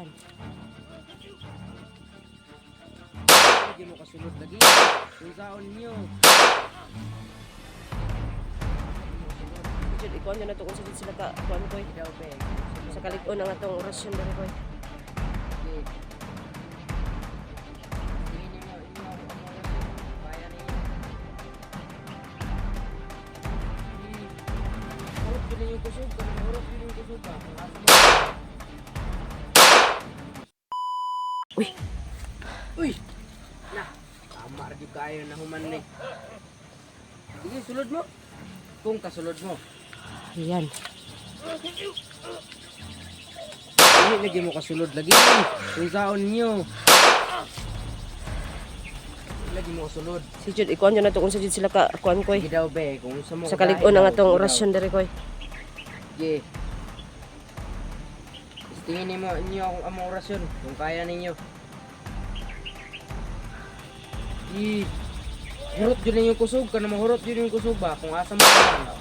Ayan. Hindi mo kasunod lagi. Kung saan nyo. Jud ikuan na to kung sila ka kuan ko. Daw be. Sa kalig-on ang atong orasyon diri ko. Okay. Tingin niyo mo inyo ang orasyon. Kaya ninyo. Hurot din yung kusog. Hurot din yung kusog ba? Uy. Uy! Nah, tama rin kayo na human ni. Sige, sulod mo. Kung kasulod mo. Ayan. Hindi lagi mo kasulod lagi. Kung saan nyo. Lagi mo kasulod. Si Jud ikuan na to kung sila ka kuan ko. Sige daw be. Kung sa mo. Sa kalig-on ang atong orasyon diri ko. Sige. Tingin niyo inyo ang orasyon. Kung kaya ninyo. Sige. Hurot yun yung kusog. Kana mahurot yun yung kusog ba? Kung asa mo naman.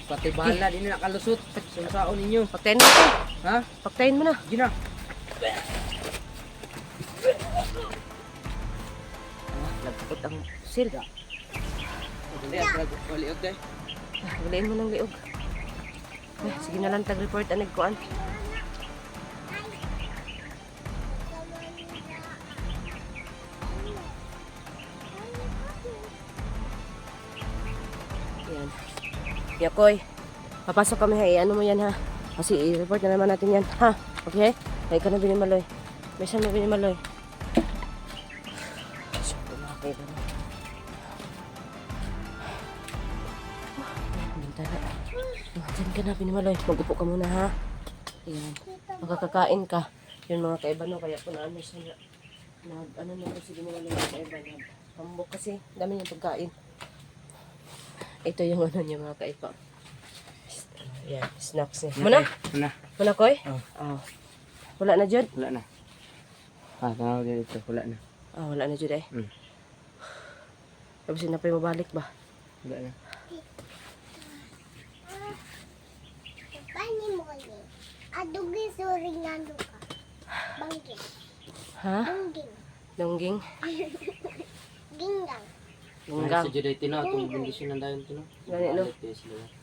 Pati bala din na nakalusot. Sumsaon ninyo. Pagtayin mo to. Ha? Pagtayin mo na. Gina. Lagpot ang sil. Dali, baliot eh. Walain mo ng liog. Sige na lang tag-report anig kuan. Yan. Yakoy. Papasok kami ha. Ano mo yan ha? Kasi i-report na naman natin yan. Ha? Okay? Ay ka na binimaloy. May saan mo binimaloy? Okay ba na? Bintana. Diyan ka na binimaloy. Mag-upo ka muna ha. Ayan. Makakakain ka. Yun mga kaibano. Kaya po na ano siya na ano na kasi binimaloy mga kaibano. Pambok kasi. Dami niyang pagkain. Ito yung ano niya mga kaipa. Yan, snacks niya. Muna? Muna. Muna, Koy? Oh. Oh. Wala na, Jud? Wala na. Tawag dito. Wala na. Ah, wala na, Jud eh. Tapos na pa yung mabalik ba? Wala na. Pani mo ni. Adugi suri nga ka. Bangging. Ha? Dungging. Dongging? Ginggang. Lunggang. Sa Juday Tino, itong bendisyon ng dayon Tino. Gani, no?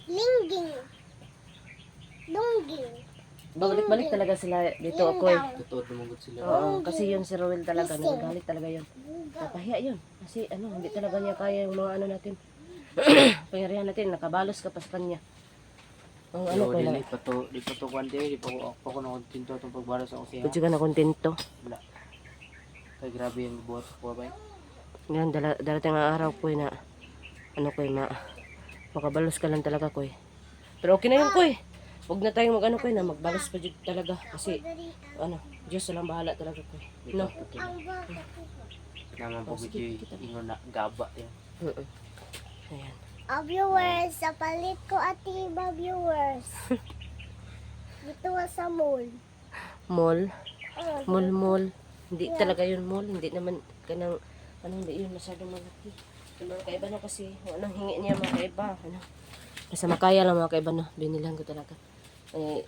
Lingging. Dungging. Babalik-balik talaga sila dito, Koy. Totoo tumugot sila. Oo, kasi yun si Rowel talaga. Nagagalit talaga yun. Napahiya yun. Kasi ano, hindi talaga niya kaya yung mga ano natin. Pangyarihan natin, nakabalos ka pa sa kanya. Ang ano ko lang. Di pa to kwante, di pa ko nakontinto itong pagbara sa kusiya. Kung ka na kontento. Wala. Kaya grabe yung buhat ko ba? Yan, darating ang araw ko na ano ko makabalos ka lang talaga ko. Pero okay na yun ko. Huwag na tayong mag-ano ko na magbalos pa dyan talaga. Kasi ano, Diyos na lang bahala talaga ko. No? Ang baka. Naman po video ingon na gaba yan. Ayan. Viewers, sa palit ko ati iba viewers. Dito sa mall. Mall. Oh, Mall. Hindi talaga yun mall. Hindi naman kanang ano, hindi yun masyadong malaki. Yung mga kaiba na kasi, anong hingi niya mga kaiba. Ano? Basta makaya lang mga kaiba na. Binilang ko talaga. Eh,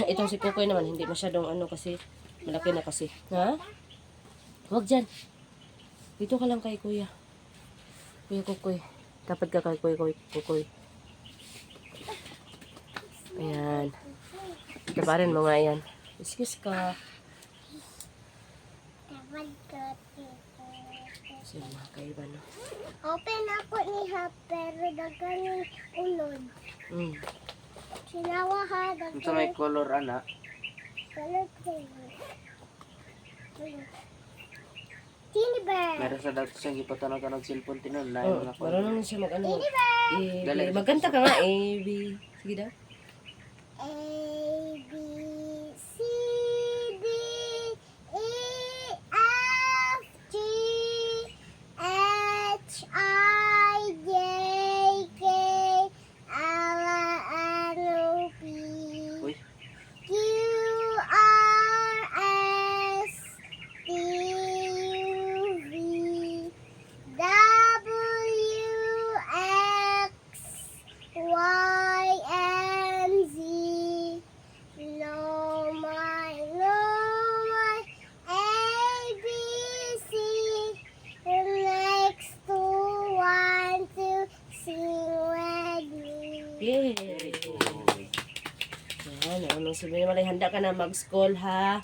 itong si Kukoy naman, hindi masyadong ano kasi, malaki na kasi. Ha? Huwag dyan. Dito ka lang kay Kuya. Kuya Kukoy. Dapat ka kay Kukoy. Ayan. Taparin mo nga yan. Excuse ka. tawad ko dito. Sino mga kaiba no? Open ako niha pero dagan yung ulod. Sinawa ha, Kung sa may dagan color ana, color. Tiny bear. meron sa dato siyang ipatanaw-tanaw cellphone Tino. Na Oo, yung mga marunong na siya mag-ano. Tiny bear. Dali. Magkanta ka nga, A, B. Sige daw. A, B, C, D, E, F, G, H, I, J, K, L, M, N, O, P, Uy, Q, R, S, T, U, V, W, X, Y, and Z. Yay! Yan, ano si Binimalay, handa ka na mag-school ha?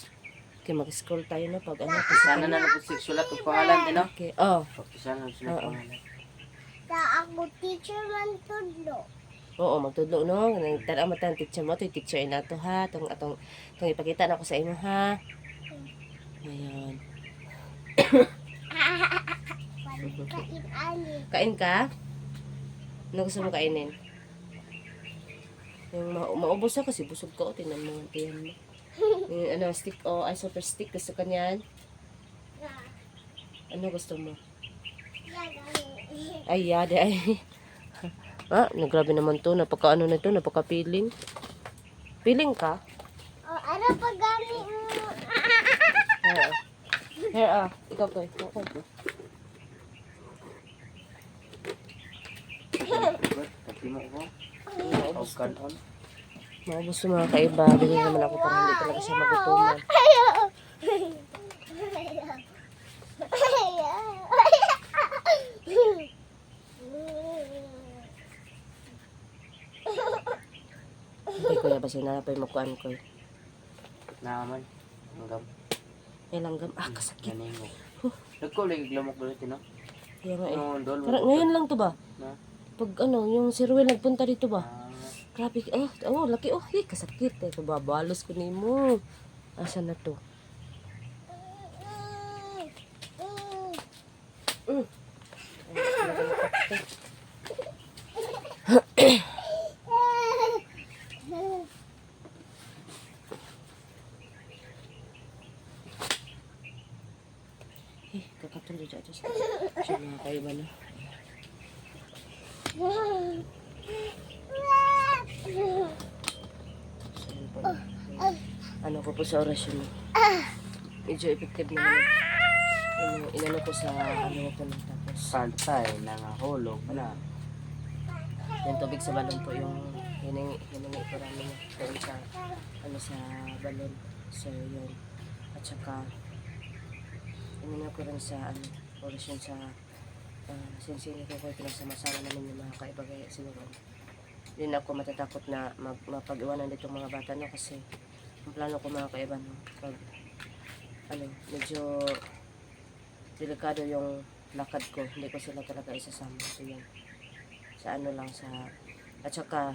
Okay, mag-school tayo na pag ano. Sana na napagsulat ang pangalan, din, no? Okay, oh. Sana sulat Oo. pangalan. Sa ako teacher man tudlo. Oo, magtudlo no. Tara mata ang teacher mo, to teacher na to ha. Atong ipakita na ko sa imo ha. Ayan. Kain ani. Kain ka? Ano gusto mo kainin? Yung maubos na kasi busog ka o tinan mo ang tiyan mo. Yung ano, stick o ay super stick gusto ka niyan? Ano gusto mo? Ay, yade ay. Grabe naman to. Napaka ano na to, napaka feeling. Feeling ka? Oh, ano pa gani mo? Here, here ikaw ko. Ikaw ko. Kasi mo ko. Maubos to. Kanon. Maubos to mga kaiba. Bili naman ako para hindi talaga siya magutuman. Hindi kuya ba sinanapay mo kuan ko. Naman. Hanggang May langgam. Kasakit. ganing mo. Nagko lagi lamok dito, no? Kaya nga eh. Yung dol. Ngayon lang to ba? Na. Pag ano, yung si Ruel nagpunta dito ba? Ah, Grabe, laki, kasakit eh. Babalos ko ni mo. Asa na to? Kakatuloy dyan. Siya mga kaiba na. So, yun po. Ano ko po sa orasyon mo? Medyo effective naman. Inano ko sa ano ko na tapos. pantay, nangahulog na. Yung tubig sa balon po yung hiningi ko namin doon sa ano sa balon. So yun. At saka inano ko rin sa ano orasyon sa sinsini ko pinasama-sama namin yung mga kaiba kaya siguro. Hindi na ako matatakot na mapag-iwanan dito mga bata no kasi ang plano ko mga kaiba no pag ano medyo delikado yung lakad ko, hindi ko sila talaga isasama. So yun, sa ano lang sa, at saka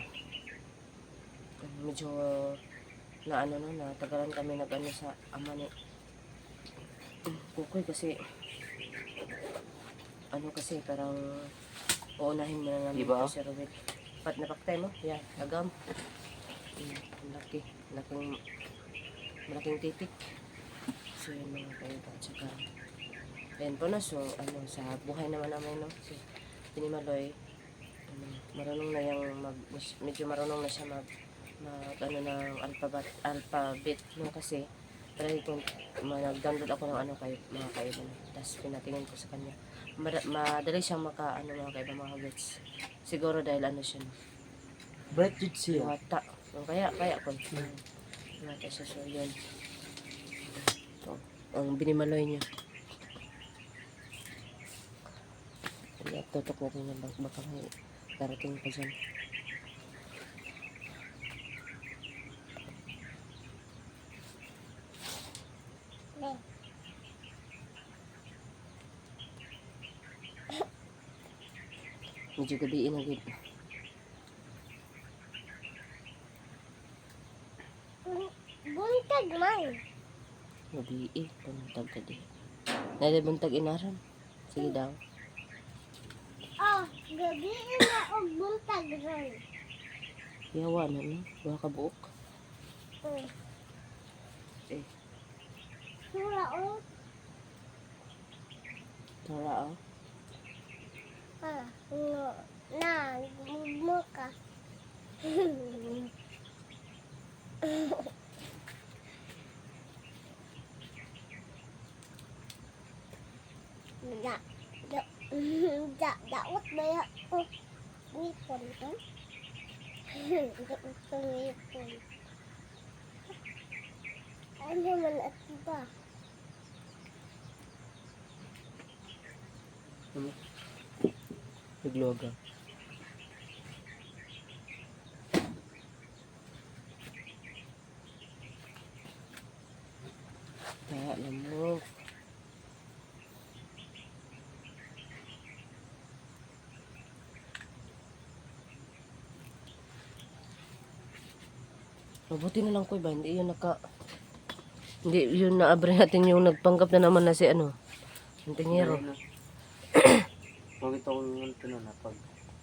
medyo na ano na tagalan kami nag ano sa ama ni Kukoy kasi ano kasi parang uunahin mo na namin Diba? si Ruel. Napaktay mo? Yan, agam. Ang laki. Malaking titik. So yun mga kayo. At saka ayan po na. So ano, sa buhay naman namin no. Si Pinimaloy marunong na yung medyo marunong na siya mag ano ng alphabet no kasi try ko nag-download ako ng ano kay mga kaiba no. Tapos pinatingin ko sa kanya. Madali siyang maka ano mga kaiba mga words. Siguro dahil ano siya no. Bright jud siya. Wata. Kaya ko. Wata siya so yun. Ito, ang Binimaloy niya. Kaya tutok natin yung baka may darating pa dyan. Medyo gabiin ang gid. Buntag man. Gabi pamuntag ka di. Buntag inaram. Sige daw. Oh, gabi na og buntag ron. Yawa na no. Buha ka buok. Eh, Sura o. tara ah. No, na, mo ka. Daot ba ya? Oh, ngipon ka? Ngipon. Ano man at ba? Nagloga. lamok. Mabuti na lang ko ba, hindi yun hindi yun naabre natin yung nagpanggap na naman na si ano, yung tingero. Huwag ito kung yung ito na pag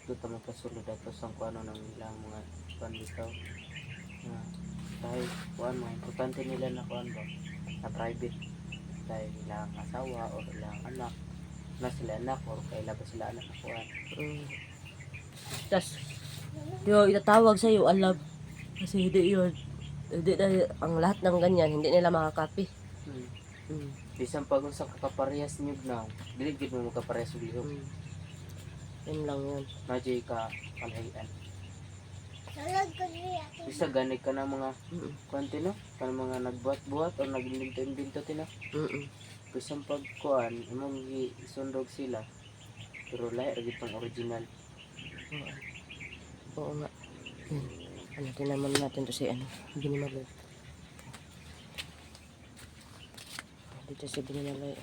doon tayo mapasulod ato sa kung ano ng ilang mga panditaw. Dahil kuan mga importante nila na kuan ba na private. Dahil ilang asawa o ilang anak na sila anak o kailan ba sila anak na kuan. Tas, itatawag sa'yo, alam. Kasi hindi yun. Hindi na, ang lahat ng ganyan, hindi nila makakapi. Bisan pag sa kakaparehas nyo na, diligid mo makaparehas ng liho. Yun lang yun. Medyo ka palahian. Sulod ko niya. Bisa ganit ka na mga kwante no? Ka mga nagbuhat-buhat o nagbinto-binto tino. Bisan pag kuan, imong isundog sila. Pero lahi lagi pang original. Oo nga. Ano, tinaman natin to si ano, Binimaloy. Dito si Binimaloy.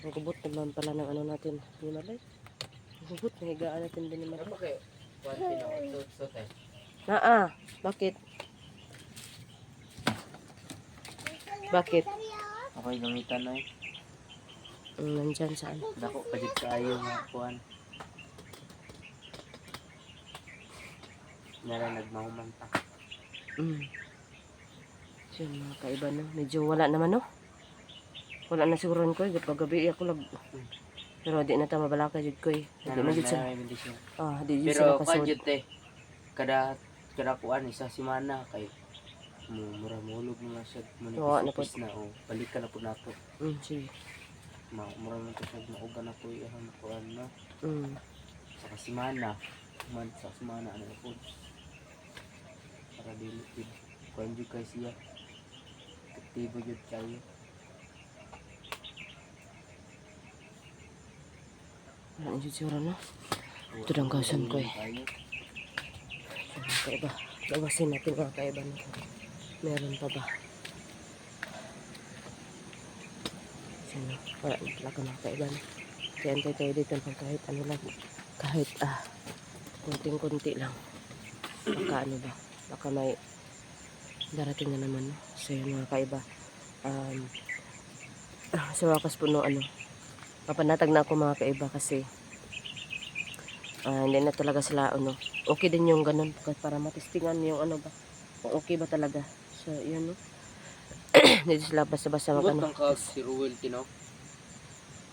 Ang kubot naman pala ng ano natin, Binimaloy. Ang kubot, nahigaan natin Binimaloy. Ano kayo? Kwante no? Sote. Bakit? Bakit? Ako'y gamitan na eh. Nandyan saan? Dako pa dito kayo nga kuan. Nara nagmahuman pa. So yun mga kaiba no. Medyo wala naman no. Wala na siguro ko eh. Pag-gabi ako lang. Pero di na ito mabalaka jud ko eh. Di na jud sila. Di jud sila Pero kasod. kajut eh. Kada kuan isa simana kay mura mulog mga siya Oo, manipis na o balik ka na po nato. Sige. Mura man to siya mauga na po ihang kuan na. Sa simana man sa simana ano po. Para dili kuan jud kay siya. Aktibo jud kayo. Wala na jud siguro no. Ito lang kausan ko eh. So mga kaiba. Gawasin natin mga kaiba no. Meron pa ba? Sino? Wala na talaga mga kaiba no. Kaya antay tayo dito ng kahit ano lang. Kahit kunting-kunti lang. Baka ano ba? Baka may darating na naman no. So yun mga kaiba. Sa wakas po no ano. Papanatag na ako mga kaiba kasi hindi na talaga sila ano. Okay din yung ganun para matistingan yung ano ba. Kung okay ba talaga. So yun no. Hindi sila basta-basta mag ano. Butang ka si Ruel tino.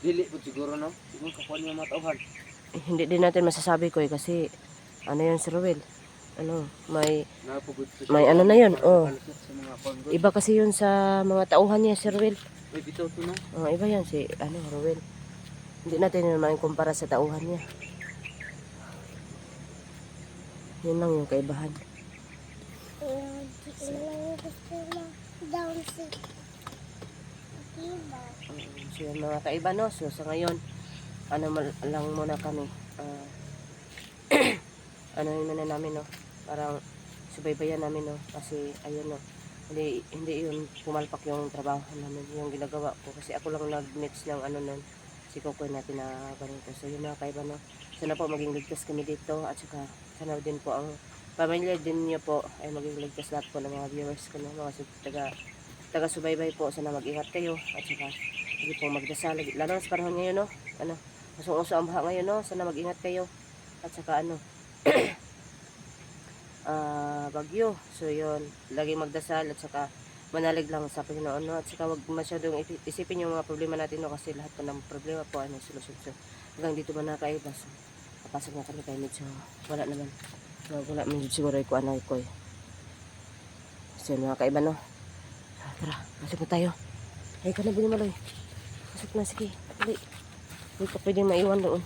Dili po siguro no. Siguro kakuan niya matauhan. Hindi din natin masasabi ko eh kasi ano yun si Ruel. Ano, may ano na yun. Iba kasi yun sa mga tauhan niya si Ruel. May bitaw to no. Iba yan si ano Ruel. Hindi natin naman kumpara sa tauhan niya. Yun lang yung kaibahan. Down si Diba? So yun mga kaiba no. So sa ngayon ano lang muna kami. Ano yun muna namin no. Parang subaybayan namin no. Kasi ayun no. Hindi yun pumalpak yung trabaho namin. Yung ginagawa ko. Kasi ako lang nag-mix ng ano nun. Si Kokoy natin na ganito. So yun mga kaiba no. Sana po maging ligtas kami dito. At saka sana din po ang pamilya din niyo po ay maging ligtas lahat po ng mga viewers ko no. Mga taga-subaybay po. Sana mag-ingat kayo. At saka hindi po magdasal. Lalo sa panahon ngayon no. Ano. Masung-uso ang baha ngayon no. Sana mag-ingat kayo. At saka ano. Bagyo. So yun, laging magdasal at saka manalig lang sa Panginoon no? At saka wag masyadong isipin yung mga problema natin no? Kasi lahat po ng problema po ay may solusyon. So hanggang dito man na kaiba. So papasok na kami kay medyo wala naman. So, wala man siguro ko anay ko eh. So yun mga kaiba no. Tara, pasok na tayo. Ay ka na Binimaloy. Pasok na sige. Hindi ka pwedeng maiwan doon.